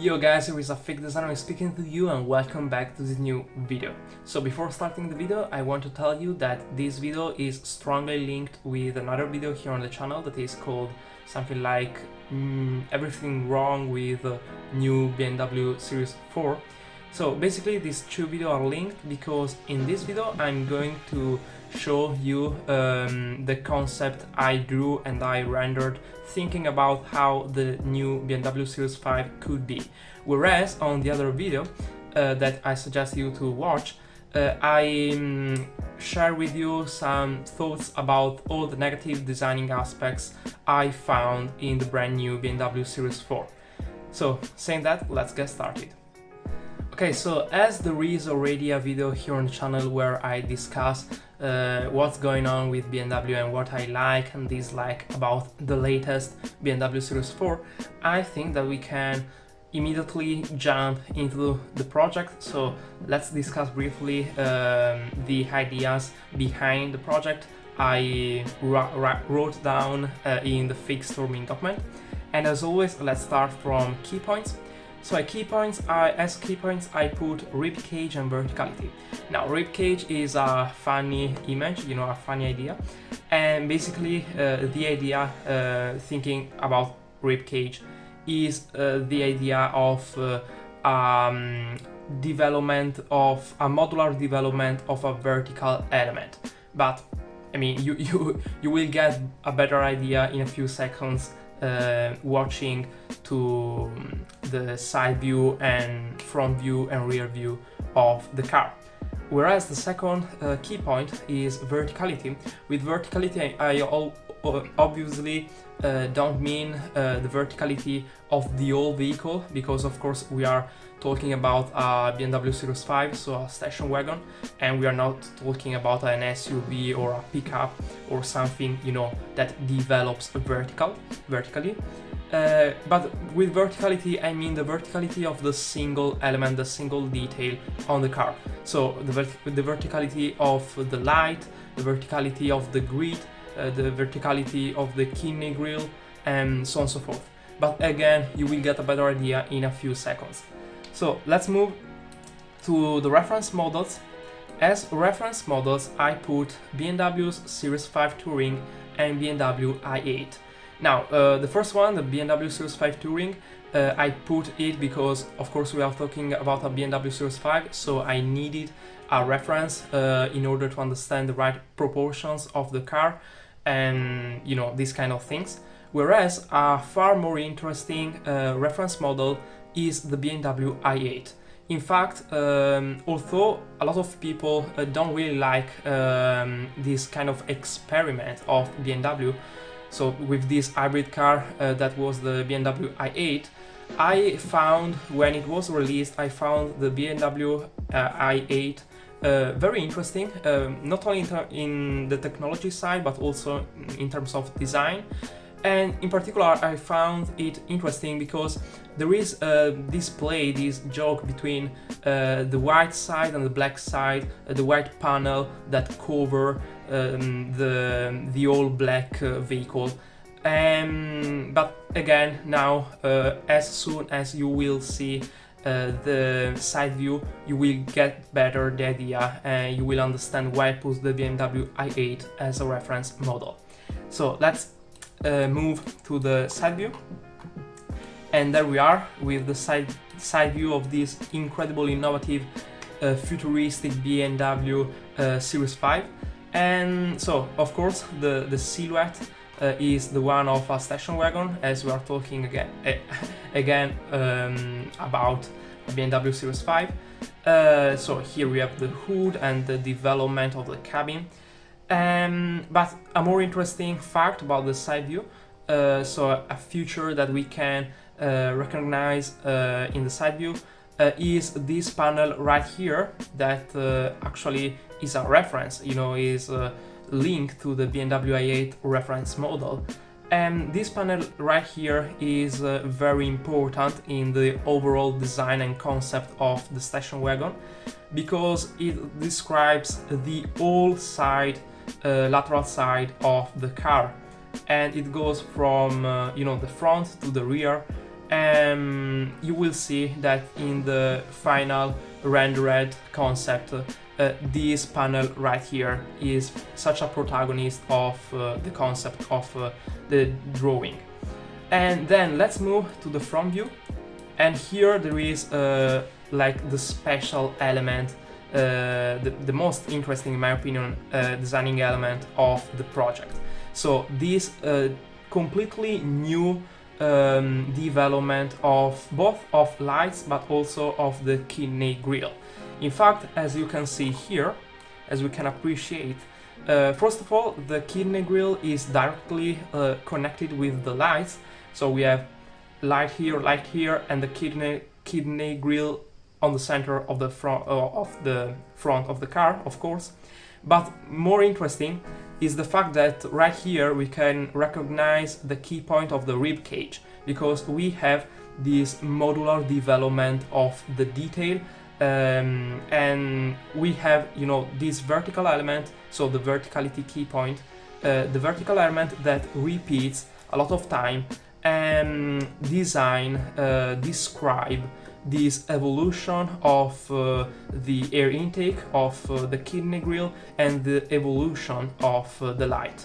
Yo guys, here is a fake designer speaking to you and welcome back to this new video. So before starting the video, I want to tell you that this video is strongly linked with another video here on the channel that is called something like everything wrong with new BMW Series 4. So basically these two videos are linked because in this video I'm going to show you the concept I drew and I rendered thinking about how the new BMW Series 5 could be. Whereas on the other video that I suggest you to watch, I share with you some thoughts about all the negative designing aspects I found in the brand new BMW Series 4. So saying that, let's get started. Okay, so as there is already a video here on the channel where I discuss what's going on with BMW and what I like and dislike about the latest BMW Series 4, I think that we can immediately jump into the project. So let's discuss briefly the ideas behind the project I wrote down in the fake storming document. And as always, let's start from key points. So as key points I put ribcage and verticality. Now ribcage is a funny image, a funny idea, and basically the idea thinking about ribcage is the idea of development of a modular development of a vertical element. But I mean you will get a better idea in a few seconds watching to the side view and front view and rear view of the car. Whereas the second key point is verticality. With verticality I obviously don't mean the verticality of the whole vehicle, because of course we are talking about a BMW Series 5, so a station wagon, and we are not talking about an SUV or a pickup or something that develops vertically. But with verticality I mean the verticality of the single element, the single detail on the car. So the verticality of the light, the verticality of the grid, the verticality of the chimney grille, and so on and so forth. But again, you will get a better idea in a few seconds. So let's move to the reference models. As reference models, I put BMW's Series 5 Touring and BMW i8. Now, the first one, the BMW Series 5 Touring, I put it because, of course, we are talking about a BMW Series 5, so I needed a reference in order to understand the right proportions of the car and, these kind of things. Whereas a far more interesting reference model is the BMW i8. In fact, although a lot of people don't really like this kind of experiment of BMW, so with this hybrid car that was the BMW i8, I found, when it was released, I found the BMW i8 very interesting, not only in the technology side, but also in terms of design. And in particular, I found it interesting because there is this joke between the white side and the black side, the white panel that cover the all black vehicle. But again, now as soon as you will see the side view, you will get better the idea and you will understand why I put the BMW i8 as a reference model. So let's move to the side view, and there we are with the side view of this incredible, innovative, futuristic BMW Series 5. And so of course the silhouette is the one of a station wagon, as we are talking again about BMW Series 5. So here we have the hood and the development of the cabin. But a more interesting fact about the side view, so a feature that we can recognize in the side view is this panel right here that actually is a reference, is linked to the BMW i8 reference model. And this panel right here is very important in the overall design and concept of the station wagon, because it describes the whole side, lateral side of the car, and it goes from the front to the rear, you will see that in the final rendered concept, this panel right here is such a protagonist of the concept of the drawing. And then let's move to the front view, and here there is like the special element, the most interesting, in my opinion, designing element of the project. So this completely new development of both of lights but also of the kidney grille. In fact, as you can see here, as we can appreciate, first of all, the kidney grille is directly connected with the lights. So we have light here, and the kidney grille on the center of the front of the car, of course. But more interesting is the fact that right here we can recognize the key point of the rib cage, because we have this modular development of the detail, and we have, you know, this vertical element, so the verticality key point, the vertical element that repeats a lot of time and describe this evolution of the air intake of the kidney grille and the evolution of the light.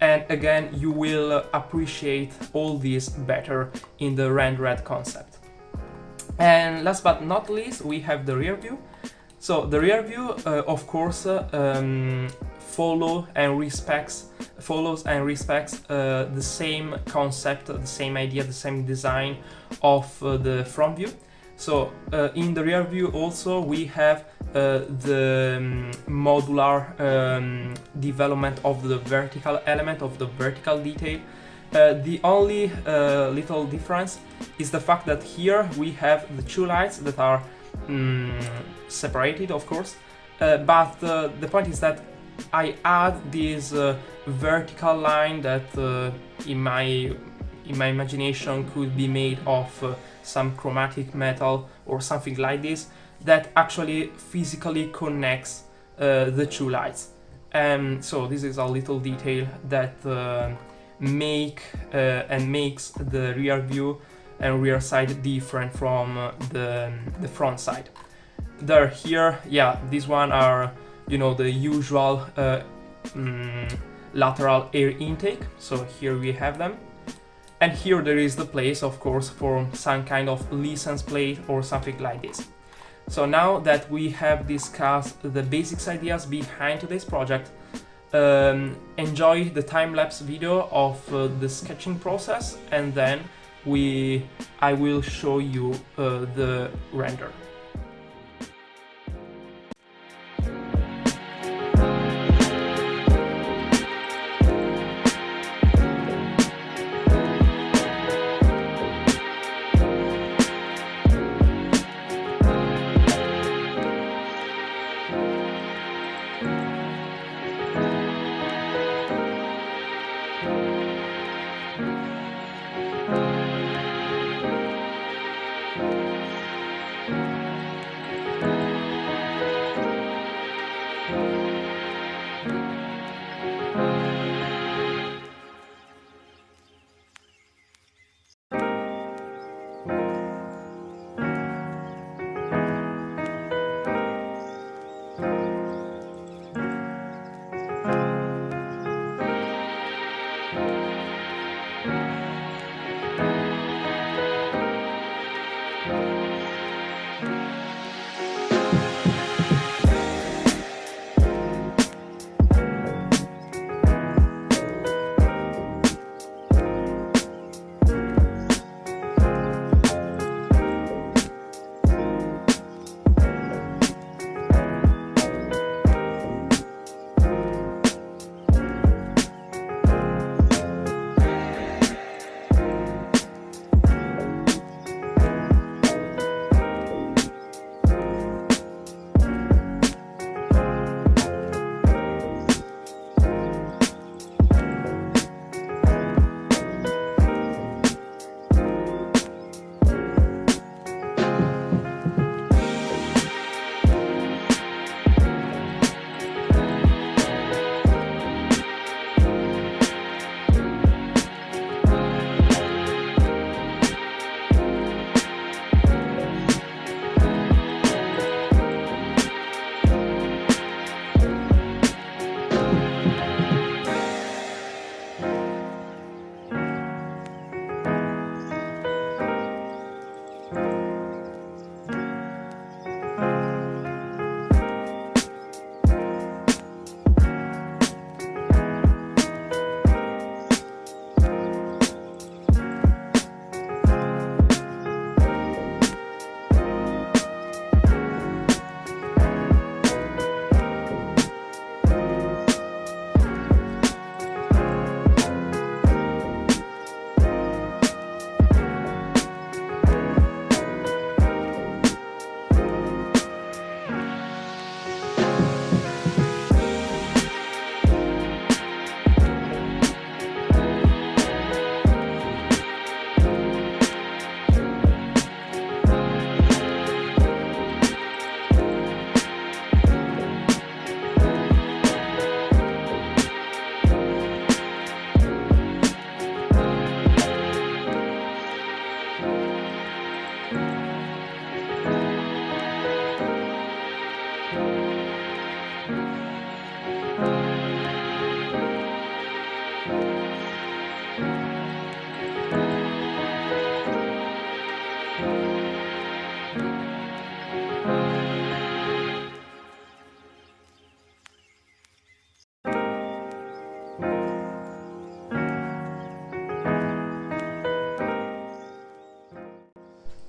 And again, you will appreciate all this better in the rendered concept. And last but not least, we have the rear view. So the rear view, of course, follows and respects the same concept, the same idea, the same design of the front view. So in the rear view also we have the modular development of the vertical element, of the vertical detail. The only little difference is the fact that here we have the two lights that are separated, of course, but the point is that I add this vertical line that in my imagination could be made of some chromatic metal or something like this, that actually physically connects the two lights. So this is a little detail that makes the rear view and rear side different from the front side. Here, yeah, these one are, you know, the usual lateral air intake. So here we have them. And here there is the place, of course, for some kind of license plate or something like this. So now that we have discussed the basics ideas behind today's project, enjoy the time-lapse video of the sketching process, and then I will show you the render.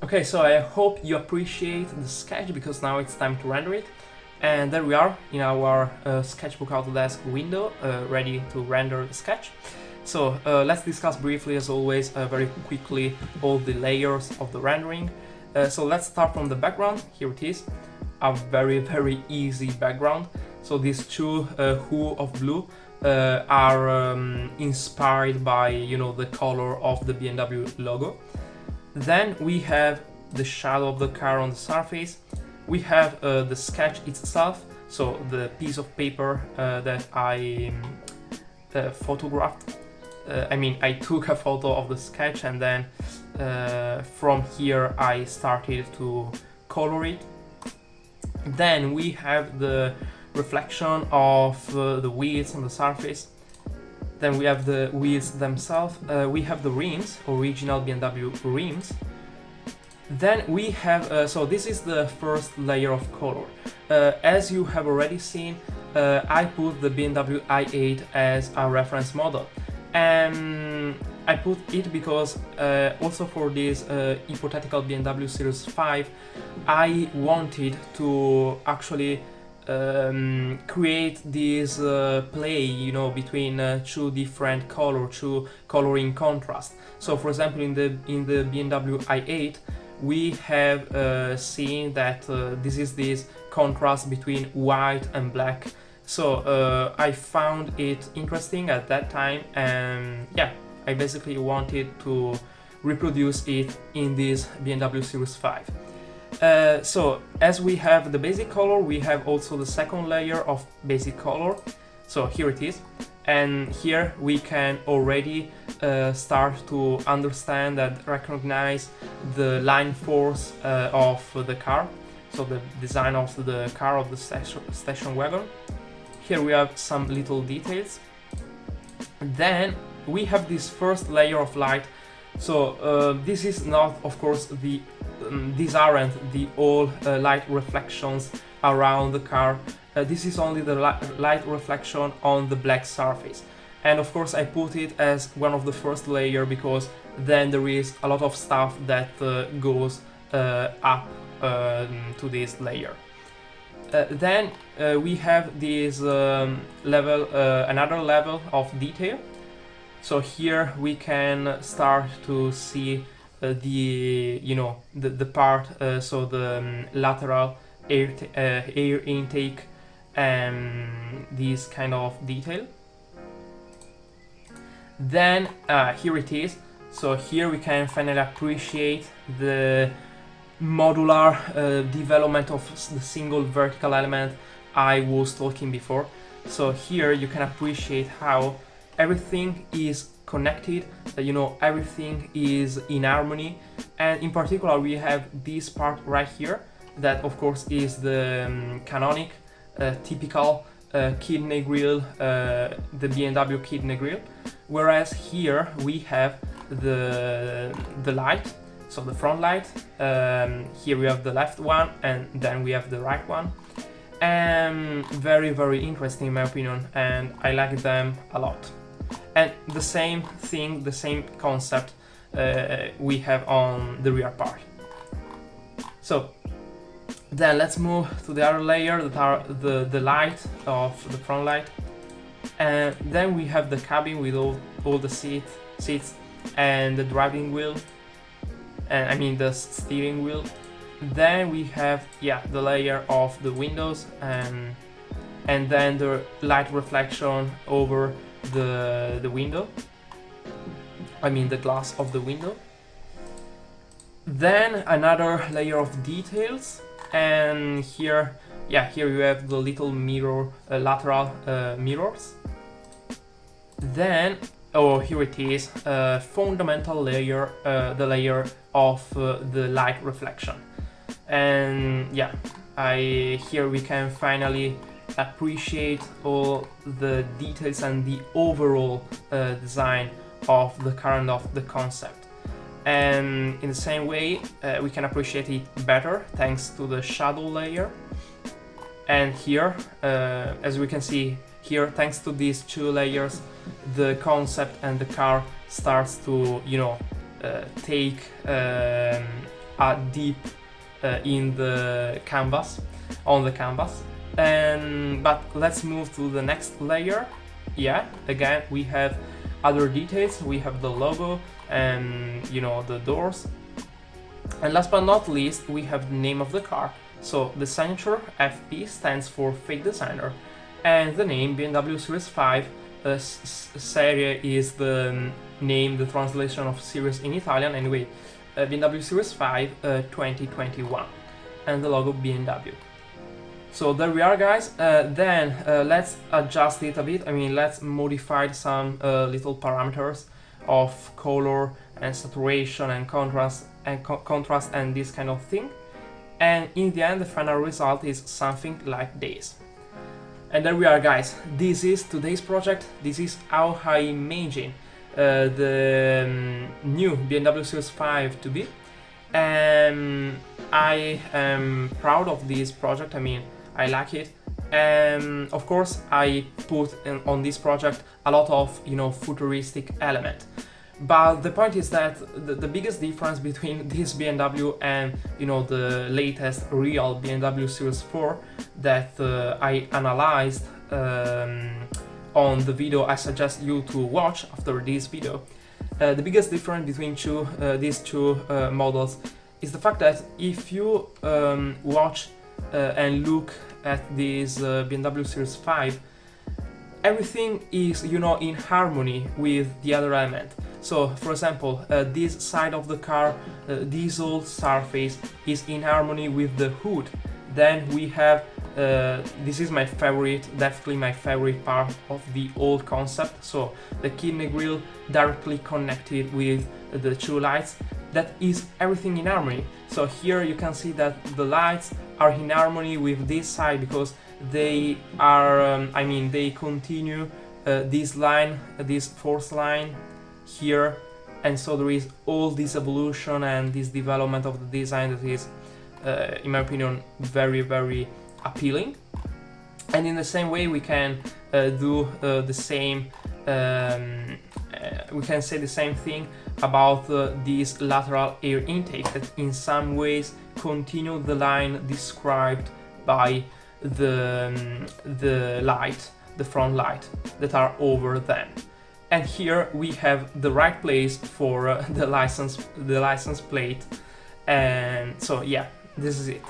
Okay, so I hope you appreciate the sketch, because now it's time to render it. And there we are in our Sketchbook Autodesk window, ready to render the sketch. So let's discuss briefly, as always, very quickly, all the layers of the rendering. So let's start from the background. Here it is, a very easy background. So these two hue of blue are inspired by, you know, the color of the BMW logo. Then we have the shadow of the car on the surface. We have the sketch itself, so the piece of paper that I photographed. I took a photo of the sketch, and then from here I started to color it. Then we have the reflection of the wheels on the surface. Then we have the wheels themselves. We have the rims, original BMW rims. Then we have, so this is the first layer of color. As you have already seen, I put the BMW i8 as a reference model. And I put it because also for this hypothetical BMW Series 5, I wanted to actually create this play, you know, between two different colors, two coloring contrast. So for example, in the BMW i8, we have seen that this is this contrast between white and black. So I found it interesting at that time, and yeah, I basically wanted to reproduce it in this BMW Series 5. So as we have the basic color, we have also the second layer of basic color. So here it is, and here we can already start to understand and recognize the line force of the car, so the design of the car, of the station wagon. Here we have some little details. Then we have this first layer of light. So this is not, of course, these aren't the all light reflections around the car. This is only the light reflection on the black surface. And of course I put it as one of the first layer because then there is a lot of stuff that goes up to this layer. Then we have this level, another level of detail. So here we can start to see the part, so the lateral air intake and this kind of detail. Then here it is. So here we can finally appreciate the modular development of the single vertical element I was talking before. So here you can appreciate how everything is connected, everything is in harmony. And in particular we have this part right here that of course is the canonic typical kidney grille, the BMW kidney grille, whereas here we have the light, so the front light. Here we have the left one, and then we have the right one. And very interesting in my opinion, and I like them a lot. And the same thing, the same concept we have on the rear part. So then let's move to the other layer that are the light of the front light. And then we have the cabin with all the seats and the driving wheel, and the steering wheel. Then we have the layer of the windows, and then the light reflection over the window, the glass of the window. Then another layer of details, and here you have the little mirror, lateral mirrors. Then here it is, fundamental layer, the layer of the light reflection. And here we can finally appreciate all the details and the overall design of the car and of the concept. And in the same way we can appreciate it better thanks to the shadow layer. And here, as we can see here, thanks to these two layers, the concept and the car starts to take deep in the canvas, on the canvas. But let's move to the next layer. Yeah, again we have other details. We have the logo and the doors. And last but not least, we have the name of the car. So the signature FP stands for Fake Designer, and the name BMW Series 5 Serie is the name, the translation of series in Italian. Anyway, BMW Series 5 2021, and the logo BMW. So there we are, guys. Then let's adjust it a bit. I mean, let's modify some little parameters of color and saturation and contrast and this kind of thing. And in the end, the final result is something like this. And there we are, guys. This is today's project. This is how I imagine the new BMW Series 5 to be. And I am proud of this project. I mean, I like it. And of course, I put on this project a lot of futuristic element. But the point is that the biggest difference between this BMW and the latest real BMW Series 4 that I analyzed on the video I suggest you to watch after this video, the biggest difference between these two models is the fact that if you watch and look at this BMW Series 5, everything is in harmony with the other element. So, for example, this side of the car, this whole surface is in harmony with the hood. Then we have, this is my favorite, definitely my favorite part of the whole concept. So, the kidney grille directly connected with the two lights. That is everything in harmony. So here you can see that the lights are in harmony with this side because they are, they continue this line, this fourth line here, and so there is all this evolution and this development of the design that is, in my opinion, very, very appealing. And in the same way, we can do the same. We can say the same thing about this lateral air intake that in some ways continue the line described by the light, the front light that are over them. And here we have the right place for the license plate. And so yeah, this is it.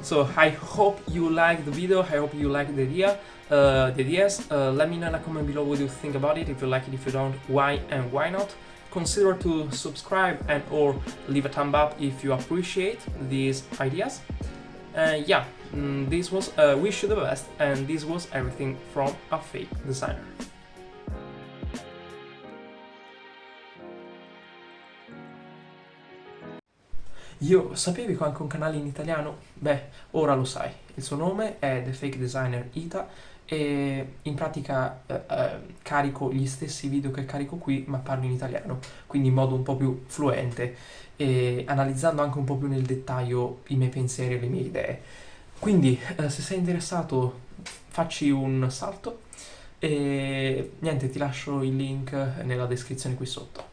So I hope you liked the video, I hope you liked the ideas. Let me know in a comment below what you think about it, if you like it, if you don't, why and why not. Consider to subscribe and or leave a thumb up if you appreciate these ideas. Yeah, this was wish you the best, and this was everything from a fake designer. Io sapevi che ho anche un canale in italiano? Beh, ora lo sai. Il suo nome è The Fake Designer Ita e in pratica carico gli stessi video che carico qui, ma parlo in italiano, quindi in modo un po' più fluente e analizzando anche un po' più nel dettaglio i miei pensieri e le mie idee. Quindi, se sei interessato, facci un salto e niente, ti lascio il link nella descrizione qui sotto.